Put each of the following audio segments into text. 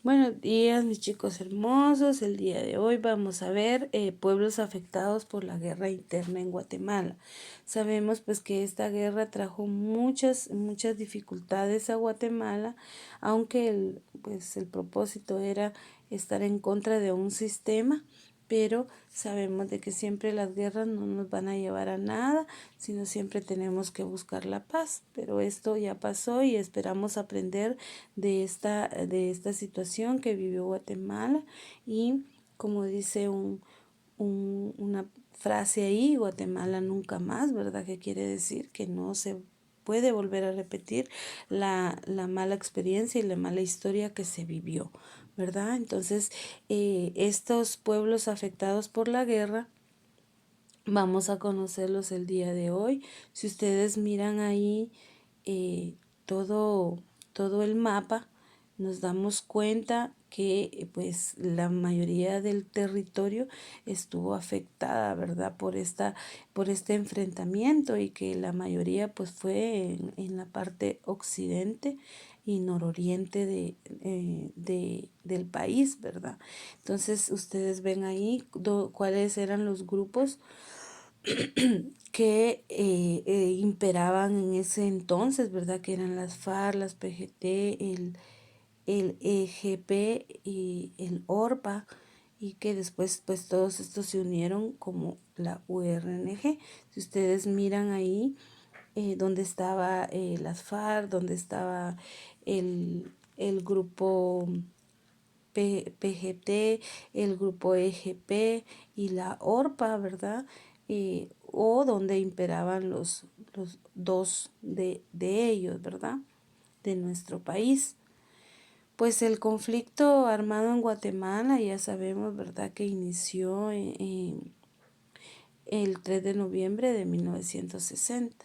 Buenos días, mis chicos hermosos. El día de hoy vamos a ver pueblos afectados por la guerra interna en Guatemala. Sabemos pues que esta guerra trajo muchas dificultades a Guatemala, aunque el propósito era estar en contra de un sistema, pero sabemos de que siempre las guerras no nos van a llevar a nada, sino siempre tenemos que buscar la paz. Pero esto ya pasó y esperamos aprender de esta situación que vivió Guatemala y como dice una frase ahí, Guatemala nunca más, ¿verdad? Que quiere decir que no se puede volver a repetir la mala experiencia y la mala historia que se vivió, ¿verdad? Entonces, estos pueblos afectados por la guerra, vamos a conocerlos el día de hoy. Si ustedes miran ahí eh, todo, todo el mapa, nos damos cuenta que pues la mayoría del territorio estuvo afectada, ¿verdad? Por este enfrentamiento, y que la mayoría pues fue en la parte occidente y nororiente del país, ¿verdad? Entonces ustedes ven ahí cuáles eran los grupos que imperaban en ese entonces, ¿verdad? Que eran las FARC, las PGT, el EGP y el ORPA, y que después pues todos estos se unieron como la URNG. Si ustedes miran ahí donde estaba las FARC, donde estaba el grupo PGT, el grupo EGP y la ORPA, ¿verdad? O donde imperaban los dos de ellos, ¿verdad? De nuestro país. Pues el conflicto armado en Guatemala, ya sabemos, ¿verdad? Que inició el 3 de noviembre de 1960.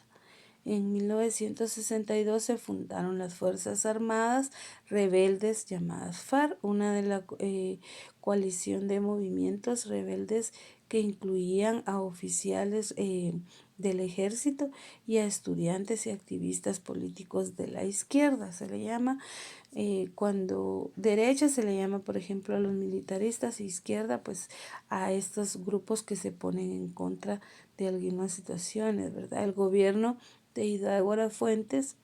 En 1962 se fundaron las Fuerzas Armadas Rebeldes llamadas FARC, una de la coalición de movimientos rebeldes que incluían a oficiales del ejército y a estudiantes y activistas políticos de la izquierda. Se le llama, cuando derecha se le llama, por ejemplo, a los militaristas, y izquierda pues a estos grupos que se ponen en contra de algunas situaciones, ¿verdad? El gobierno de Hidalgo Fuentes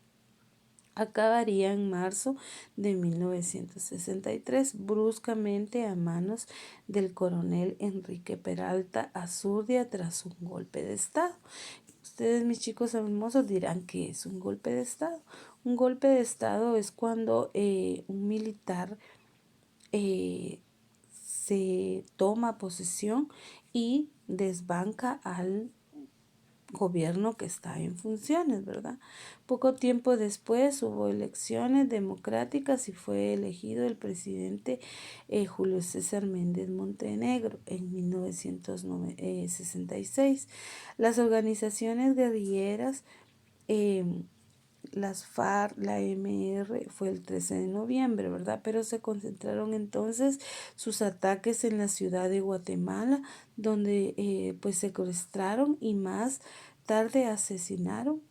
acabaría en marzo de 1963 bruscamente a manos del coronel Enrique Peralta Azurdia tras un golpe de estado. Ustedes, mis chicos hermosos, dirán que es un golpe de estado. Un golpe de estado es cuando un militar se toma posesión y desbanca al gobierno que está en funciones, ¿verdad? Poco tiempo después hubo elecciones democráticas y fue elegido el presidente Julio César Méndez Montenegro en 1966. Las organizaciones guerrilleras, las FARC, la MR, fue el 13 de noviembre, ¿verdad? Pero se concentraron entonces sus ataques en la ciudad de Guatemala, donde pues secuestraron y más tarde asesinaron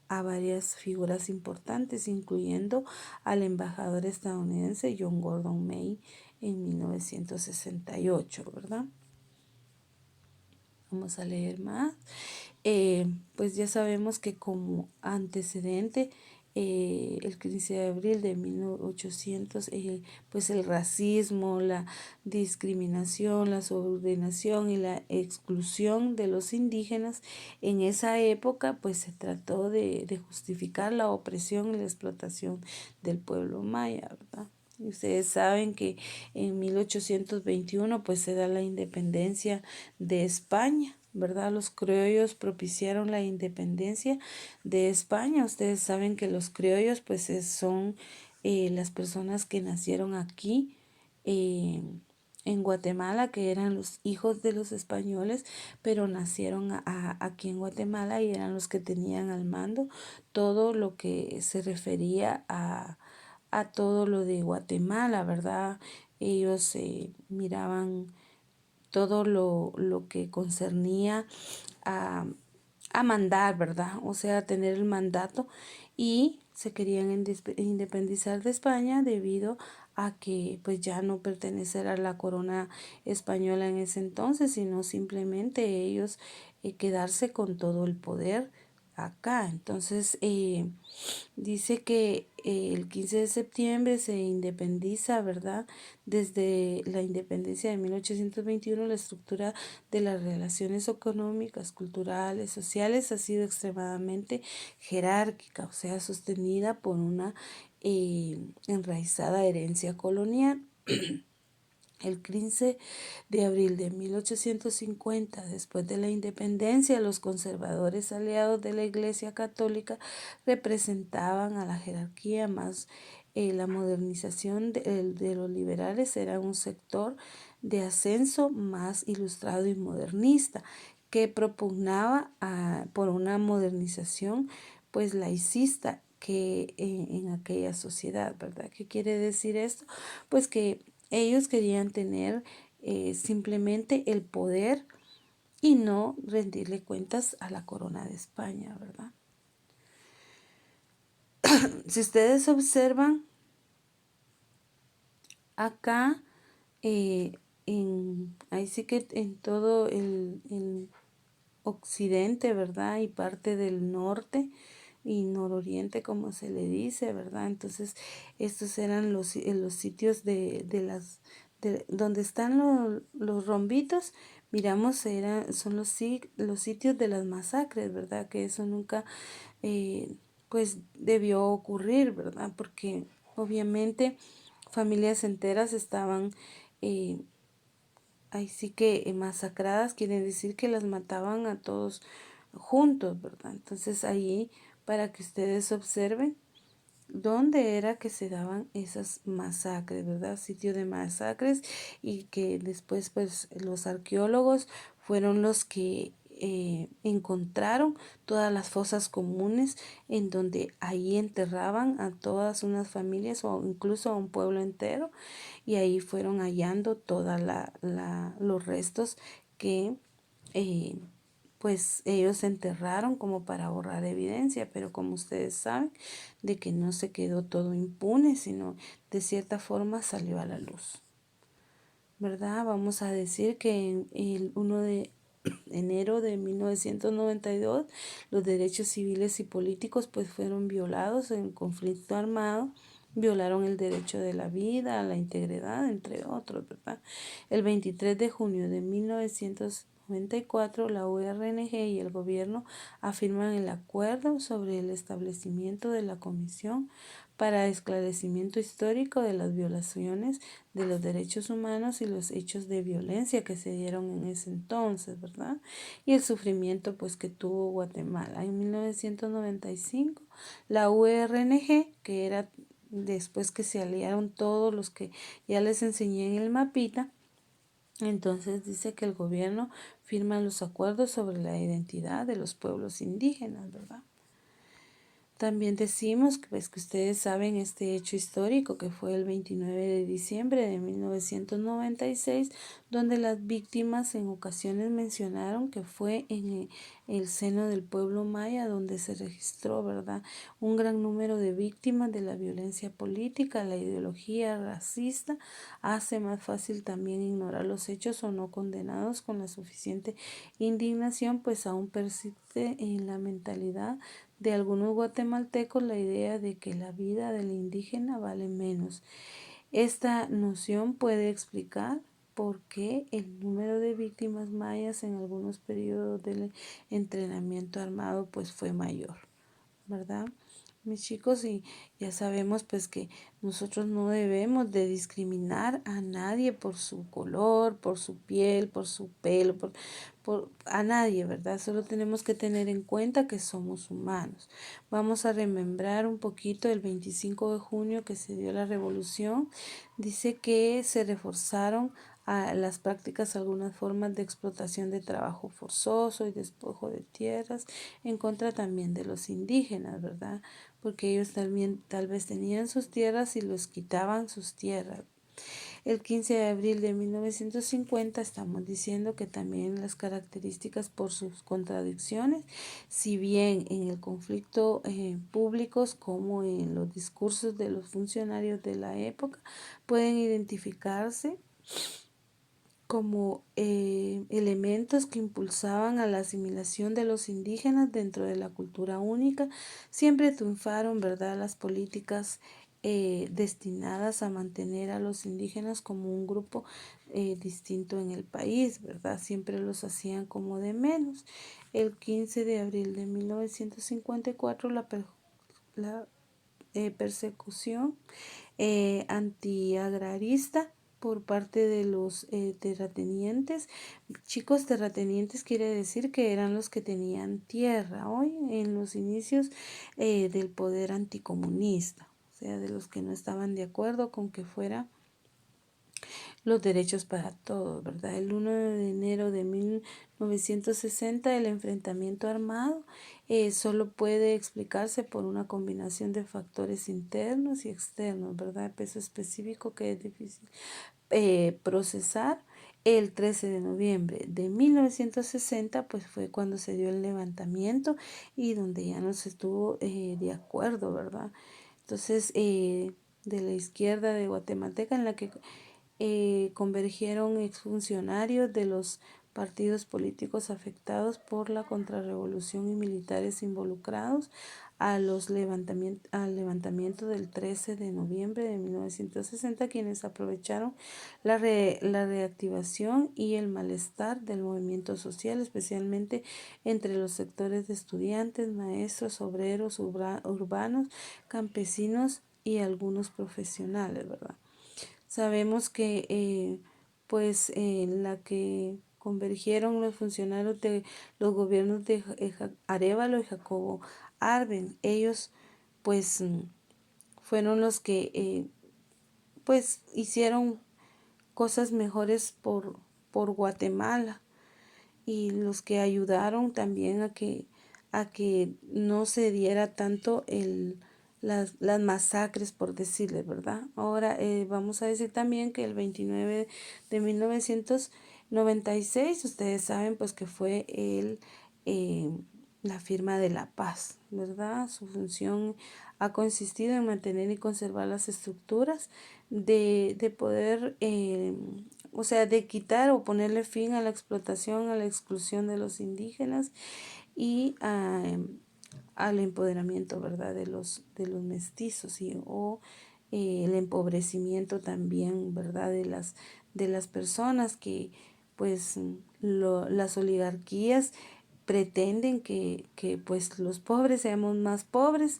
a varias figuras importantes, incluyendo al embajador estadounidense John Gordon May en 1968, ¿verdad? Vamos a leer más. Pues ya sabemos que como antecedente, el 15 de abril de 1800, pues el racismo, la discriminación, la subordinación y la exclusión de los indígenas en esa época, pues se trató de justificar la opresión y la explotación del pueblo maya, ¿verdad? Y ustedes saben que en 1821 pues se da la independencia de España, ¿verdad? Los criollos propiciaron la independencia de España. Ustedes saben que los criollos pues son las personas que nacieron aquí en Guatemala, que eran los hijos de los españoles, pero nacieron aquí en Guatemala, y eran los que tenían al mando todo lo que se refería a todo lo de Guatemala, ¿verdad? Ellos miraban todo lo que concernía a, a mandar, ¿verdad? O sea, tener el mandato, y se querían independizar de España debido a que pues ya no pertenecer a la corona española en ese entonces, sino simplemente ellos quedarse con todo el poder acá. Entonces, dice que el 15 de septiembre se independiza, ¿verdad? Desde la independencia de 1821, la estructura de las relaciones económicas, culturales, sociales ha sido extremadamente jerárquica, o sea, sostenida por una enraizada herencia colonial. El 15 de abril de 1850, después de la independencia, los conservadores aliados de la Iglesia Católica representaban a la jerarquía más la modernización de los liberales era un sector de ascenso más ilustrado y modernista que propugnaba por una modernización pues laicista que en aquella sociedad, ¿verdad? ¿Qué quiere decir esto? Pues que ellos querían tener simplemente el poder y no rendirle cuentas a la corona de España, ¿verdad? Si ustedes observan acá, ahí sí que en todo el occidente, ¿verdad? Y parte del norte y nororiente, como se le dice, ¿verdad? Entonces, estos eran los sitios donde están los rombitos, miramos, son los sitios de las masacres, ¿verdad? Que eso nunca, pues, debió ocurrir, ¿verdad? Porque obviamente familias enteras estaban ahí sí que masacradas, quiere decir que las mataban a todos juntos, ¿verdad? Entonces ahí, para que ustedes observen dónde era que se daban esas masacres, ¿verdad? Sitio de masacres, y que después pues los arqueólogos fueron los que encontraron todas las fosas comunes en donde ahí enterraban a todas unas familias o incluso a un pueblo entero, y ahí fueron hallando todos los restos que eh, pues ellos enterraron como para borrar evidencia, pero como ustedes saben, de que no se quedó todo impune, sino de cierta forma salió a la luz, ¿verdad? Vamos a decir que en el 1 de enero de 1992 los derechos civiles y políticos pues fueron violados en conflicto armado. Violaron el derecho de la vida, a la integridad, entre otros, ¿verdad? El 23 de junio de 1994, la URNG y el gobierno afirman el acuerdo sobre el establecimiento de la Comisión para esclarecimiento histórico de las violaciones de los derechos humanos y los hechos de violencia que se dieron en ese entonces, ¿verdad? Y el sufrimiento pues que tuvo Guatemala. En 1995, la URNG, que era después que se aliaron todos los que ya les enseñé en el mapita, entonces dice que el gobierno firma los acuerdos sobre la identidad de los pueblos indígenas, ¿verdad? También decimos pues, que ustedes saben este hecho histórico que fue el 29 de diciembre de 1996, donde las víctimas en ocasiones mencionaron que fue en el seno del pueblo maya donde se registró, ¿verdad? Un gran número de víctimas de la violencia política, la ideología racista hace más fácil también ignorar los hechos o no condenados con la suficiente indignación, pues aún persiste en la mentalidad de algunos guatemaltecos la idea de que la vida del indígena vale menos. Esta noción puede explicar por qué el número de víctimas mayas en algunos periodos del entrenamiento armado pues fue mayor, ¿verdad? Mis chicos, y ya sabemos pues que nosotros no debemos de discriminar a nadie por su color, por su piel, por su pelo, a nadie, ¿verdad? Solo tenemos que tener en cuenta que somos humanos. Vamos a remembrar un poquito el 25 de junio que se dio la revolución. Dice que se reforzaron a las prácticas algunas formas de explotación de trabajo forzoso y despojo de tierras en contra también de los indígenas, ¿verdad? Porque ellos también tal vez tenían sus tierras y los quitaban sus tierras. El 15 de abril de 1950 estamos diciendo que también las características por sus contradicciones, si bien en el conflicto públicos como en los discursos de los funcionarios de la época, pueden identificarse como elementos que impulsaban a la asimilación de los indígenas dentro de la cultura única. Siempre triunfaron, ¿verdad?, las políticas destinadas a mantener a los indígenas como un grupo distinto en el país, ¿verdad? Siempre los hacían como de menos. El 15 de abril de 1954, la persecución antiagrarista por parte de los terratenientes. Chicos, terratenientes quiere decir que eran los que tenían tierra hoy en los inicios del poder anticomunista, o sea, de los que no estaban de acuerdo con que fuera los derechos para todos, ¿verdad? El 1 de enero de 1960 el enfrentamiento armado solo puede explicarse por una combinación de factores internos y externos, ¿verdad? Peso específico que es difícil procesar. El 13 de noviembre de 1960 pues fue cuando se dio el levantamiento y donde ya no se estuvo de acuerdo, ¿verdad? Entonces, de la izquierda de guatemalteca en la que convergieron exfuncionarios de los partidos políticos afectados por la contrarrevolución y militares involucrados al levantamiento del 13 de noviembre de 1960, quienes aprovecharon la reactivación y el malestar del movimiento social, especialmente entre los sectores de estudiantes, maestros, obreros, urbanos, campesinos y algunos profesionales, ¿verdad? Sabemos que pues en la que convergieron los funcionarios de los gobiernos de Arévalo y Jacobo Arben. Ellos pues fueron los que pues hicieron cosas mejores por Guatemala y los que ayudaron también a que no se diera tanto las masacres, por decirle, ¿verdad? Ahora vamos a decir también que el 29 de 1996, ustedes saben pues que fue la firma de la paz, ¿verdad? Su función ha consistido en mantener y conservar las estructuras de poder, o sea, de quitar o ponerle fin a la explotación, a la exclusión de los indígenas y al empoderamiento, ¿verdad?, de los mestizos o el empobrecimiento también, ¿verdad?, de las personas que pues las oligarquías pretenden que pues los pobres seamos más pobres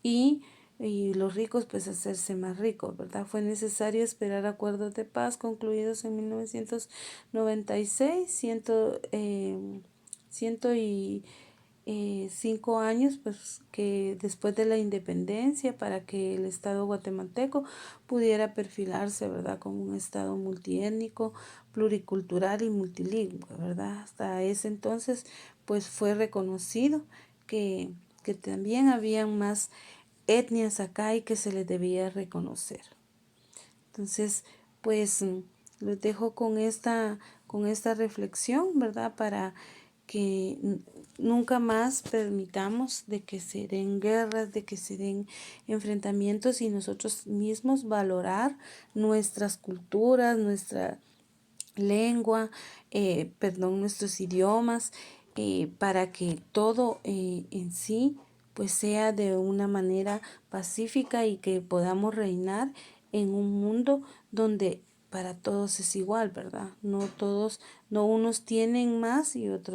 y, y los ricos pues hacerse más ricos, ¿verdad? Fue necesario esperar acuerdos de paz concluidos en 1996, ciento y 5 años pues que después de la independencia, para que el Estado guatemalteco pudiera perfilarse, ¿verdad?, como un Estado multiétnico, pluricultural y multilingüe, ¿verdad? Hasta ese entonces pues fue reconocido que también habían más etnias acá y que se les debía reconocer. Entonces, pues los dejo con esta reflexión, ¿verdad? Para que nunca más permitamos de que se den guerras, de que se den enfrentamientos y nosotros mismos valorar nuestras culturas, nuestra lengua, nuestros idiomas, para que todo en sí pues sea de una manera pacífica y que podamos reinar en un mundo donde para todos es igual, ¿verdad? No todos, no unos tienen más y otros